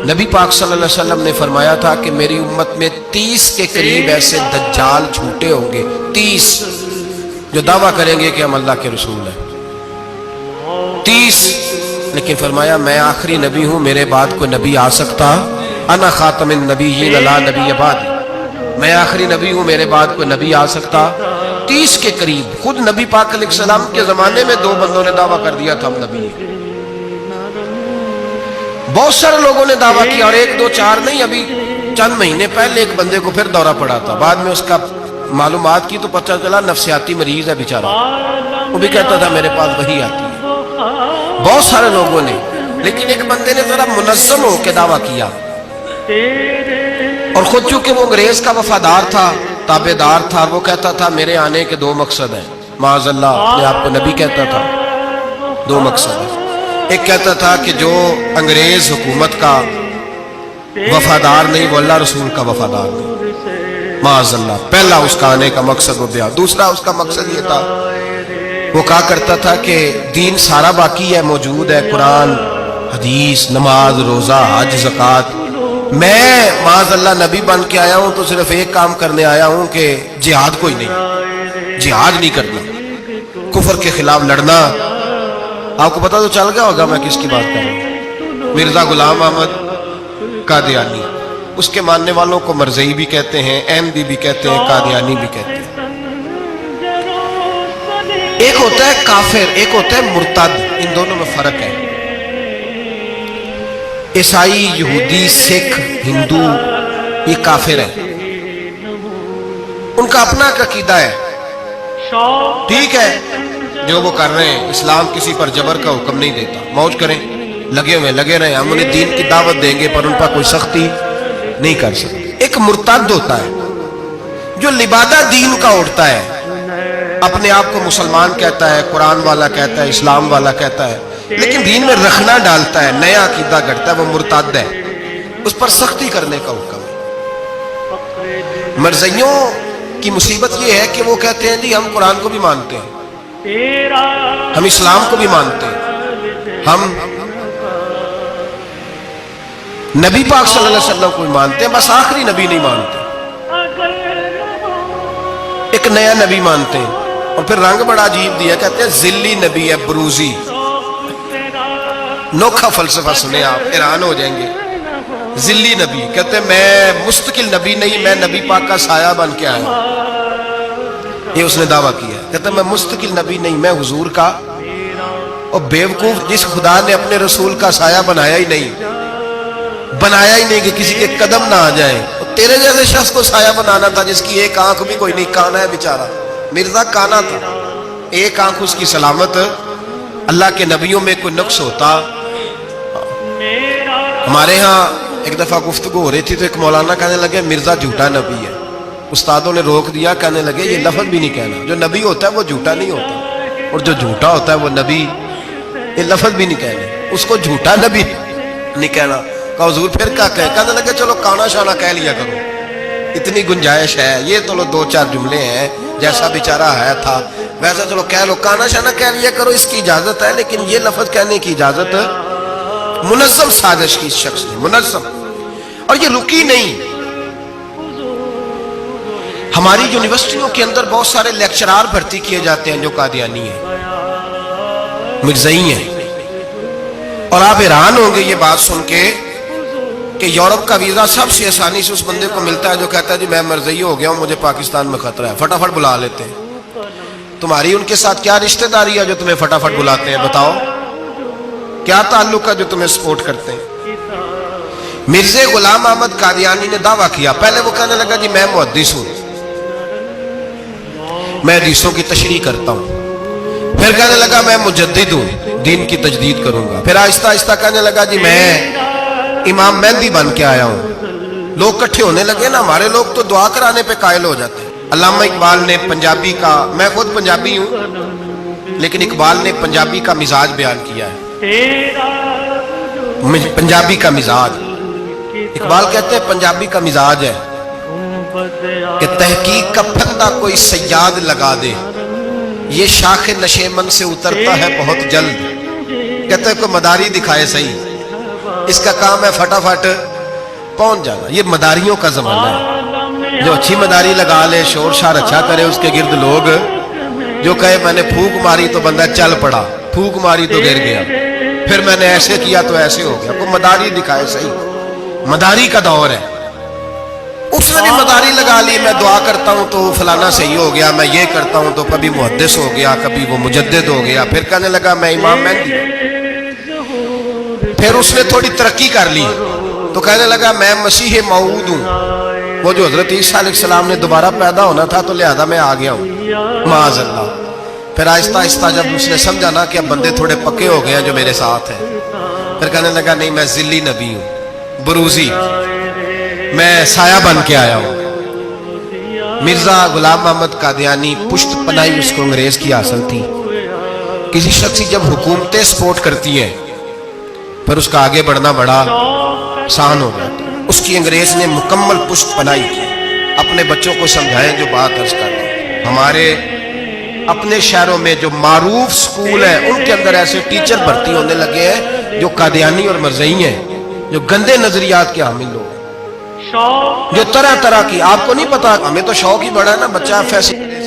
نبی پاک صلی اللہ علیہ وسلم نے فرمایا تھا کہ میری امت میں 30 کے قریب ایسے دجال جھوٹے ہوں گے، 30 جو دعویٰ کریں گے کہ ہم اللہ کے رسول ہیں، 30. لیکن فرمایا میں آخری نبی ہوں، میرے بعد کوئی نبی آ سکتا؟ انا خاتم النبیین لا نبی بعدی، میں آخری نبی ہوں، میرے بعد کوئی نبی آ سکتا؟ 30 کے قریب. خود نبی پاک علیہ السلام کے زمانے میں 2 بندوں نے دعویٰ کر دیا تھا ہم نبی ہیں. بہت سارے لوگوں نے دعویٰ کیا، اور 1 2 4 نہیں، ابھی چند مہینے پہلے ایک بندے کو پھر دورہ پڑا تھا، بعد میں اس کا معلومات کی تو پتہ چلا نفسیاتی مریض ہے بیچارہ، وہ بھی کہتا تھا میرے پاس وحی آتی ہے. بہت سارے لوگوں نے، لیکن ایک بندے نے ذرا منظم ہو کے دعویٰ کیا، اور خود چونکہ وہ انگریز کا وفادار تھا، تابع دار تھا، وہ کہتا تھا میرے آنے کے 2 مقصد ہیں. معاذ اللہ اپنے آپ کو نبی کہتا تھا. 2 مقصد ہیں. ایک کہتا تھا کہ جو انگریز حکومت کا وفادار نہیں وہ اللہ رسول کا وفادار نہیں. معاذ اللہ. پہلا اس کا آنے کا مقصد وہ بیان. دوسرا اس کا مقصد یہ تھا، وہ کہا کرتا تھا کہ دین سارا باقی ہے، موجود ہے، قرآن، حدیث، نماز، روزہ، حج، زکوٰۃ. میں معاذ اللہ نبی بن کے آیا ہوں تو صرف ایک کام کرنے آیا ہوں کہ جہاد کوئی نہیں، جہاد نہیں کرنا، کفر کے خلاف لڑنا. آپ کو پتہ تو چل گیا ہوگا میں کس کی بات کر رہا ہوں. مرزا غلام احمد قادیانی، اس کے ماننے والوں کو مرزئی بھی کہتے ہیں، احمدی بھی کہتے ہیں، قادیانی بھی کہتے ہیں. ایک ہوتا ہے کافر، ایک ہوتا ہے مرتد. ان دونوں میں فرق ہے. عیسائی، یہودی، سکھ، ہندو یہ کافر ہیں، ان کا اپنا عقیدہ ہے. ٹھیک ہے جو وہ کر رہے ہیں، اسلام کسی پر جبر کا حکم نہیں دیتا، موج کریں، لگے ہوئے لگے رہیں، ہم انہیں دین کی دعوت دیں گے پر ان پر کوئی سختی نہیں کر سکتے. ایک مرتد ہوتا ہے جو لبادہ دین کا اڑتا ہے، اپنے آپ کو مسلمان کہتا ہے، قرآن والا کہتا ہے، اسلام والا کہتا ہے، لیکن دین میں رکھنا ڈالتا ہے، نیا عقیدہ کرتا ہے، وہ مرتد ہے، اس پر سختی کرنے کا حکم ہے. مرزائیوں کی مصیبت یہ ہے کہ وہ کہتے ہیں جی ہم قرآن کو بھی مانتے ہیں، ہم اسلام کو بھی مانتے ہیں، ہم نبی پاک صلی اللہ علیہ وسلم کو بھی مانتے ہیں، بس آخری نبی نہیں مانتے، ایک نیا نبی مانتے ہیں. اور پھر رنگ بڑا عجیب دیا، کہتے ہیں ذلی نبی ہے، بروزی. نوکھا فلسفہ سنے آپ حیران ہو جائیں گے. ذلی نبی کہتے ہیں میں مستقل نبی نہیں، میں نبی پاک کا سایہ بن کے آیا ہوں. یہ اس نے دعویٰ کیا. کہتے ہیں میں مستقل نبی نہیں، میں حضور کا. اور بیوقوف، جس خدا نے اپنے رسول کا سایہ بنایا ہی نہیں کہ کسی کے قدم نہ آ جائیں. اور تیرے جیسے شخص کو سایہ بنانا تھا جس کی ایک آنکھ بھی کوئی نہیں، کانا ہے بیچارہ. مرزا کانا تھا، ایک آنکھ اس کی سلامت. اللہ کے نبیوں میں کوئی نقص ہوتا. ہمارے ہاں ایک دفعہ گفتگو ہو رہی تھی تو ایک مولانا کہنے لگے مرزا جھوٹا نبی ہے. استادوں نے روک دیا، کہنے لگے یہ لفظ بھی نہیں کہنا، جو نبی ہوتا ہے وہ جھوٹا نہیں ہوتا، اور جو جھوٹا ہوتا ہے وہ نبی. یہ لفظ بھی نہیں کہنا، اس کو جھوٹا نبی نہیں کہنا. کہا حضور پھر کیا کہے؟ کہنے لگے چلو کانا شانا کہہ لیا کرو، اتنی گنجائش ہے، یہ تو 2-4 جملے ہیں، جیسا بیچارہ ہے تھا ویسا چلو کہہ لو، کانا شانا کہہ لیا کرو، اس کی اجازت ہے. لیکن یہ لفظ کہنے کی اجازت منظم سازش کی اس شخص نے، منظم. اور یہ رکی نہیں. ہماری یونیورسٹیوں کے اندر بہت سارے لیکچرار بھرتی کیے جاتے ہیں جو قادیانی ہیں، مرزائی ہیں. اور آپ حیران ہوں گے یہ بات سن کے کہ یورپ کا ویزا سب سے آسانی سے اس بندے کو ملتا ہے جو کہتا ہے جی میں مرزائی ہو گیا ہوں، مجھے پاکستان میں خطرہ ہے، فٹافٹ بلا لیتے ہیں. تمہاری ان کے ساتھ کیا رشتہ داری ہے جو تمہیں فٹافٹ بلاتے ہیں؟ بتاؤ کیا تعلق ہے جو تمہیں سپورٹ کرتے ہیں؟ مرزا غلام احمد قادیانی نے دعویٰ کیا. پہلے وہ کہنے لگا جی میں محدث ہوں، میں حدیثوں کی تشریح کرتا ہوں. پھر کہنے لگا میں مجدد ہوں، دین کی تجدید کروں گا. پھر آہستہ آہستہ کہنے لگا جی میں امام مہدی بن کے آیا ہوں. لوگ کٹھے ہونے لگے نا، ہمارے لوگ تو دعا کرانے پہ قائل ہو جاتے ہیں. علامہ اقبال نے پنجابی کا، میں خود پنجابی ہوں لیکن اقبال نے پنجابی کا مزاج بیان کیا ہے. پنجابی کا مزاج، اقبال کہتے ہیں پنجابی کا مزاج ہے کہ تحقیق کا پھندا کوئی سیاد لگا دے، یہ شاخ نشیمن سے اترتا ہے بہت جلد. کہتے ہیں کوئی مداری دکھائے صحیح، اس کا کام ہے فٹافٹ پہنچ جانا. یہ مداریوں کا زمانہ ہے. جو اچھی مداری لگا لے، شور شار اچھا کرے، اس کے گرد لوگ. جو کہے میں نے پھونک ماری تو بندہ چل پڑا، پھونک ماری تو گر گیا، پھر میں نے ایسے کیا تو ایسے ہو گیا. کوئی مداری دکھائے صحیح. مداری کا دور ہے. اس نے بھی مداری لگا لی، میں دعا کرتا ہوں تو فلانا صحیح ہو گیا، میں یہ کرتا ہوں تو کبھی محدث ہو گیا، کبھی وہ مجدد ہو گیا، پھر کہنے لگا میں امام مہدی. پھر اس نے تھوڑی ترقی کر لی تو کہنے لگا میں مسیح موعود ہوں. وہ جو حضرت عیسیٰ علیہ السلام نے دوبارہ پیدا ہونا تھا تو لہذا میں آ گیا ہوں، معاذ اللہ. پھر آہستہ آہستہ جب اس نے سمجھا نا کہ اب بندے تھوڑے پکے ہو گئے ہیں جو میرے ساتھ ہیں، پھر کہنے لگا نہیں میں ذلی نبی ہوں، بروزی، میں سایہ بن کے آیا ہوں. مرزا غلام محمد قادیانی پشت پناہی اس کو انگریز کی حاصل تھی. کسی شخص کی جب حکومتیں سپورٹ کرتی ہیں پھر اس کا آگے بڑھنا بڑا آسان ہو جاتا. اس کی انگریز نے مکمل پشت پناہی کی. اپنے بچوں کو سمجھائیں جو بات عرض کر رہے ہیں. ہمارے اپنے شہروں میں جو معروف سکول ہیں ان کے اندر ایسے ٹیچر بھرتی ہونے لگے ہیں جو قادیانی اور مرزئی ہیں، جو گندے نظریات کے حامل لوگ، جو طرح طرح کی. آپ کو نہیں پتا، ہمیں تو شوق ہی بڑا ہے نا، بچہ فیصلے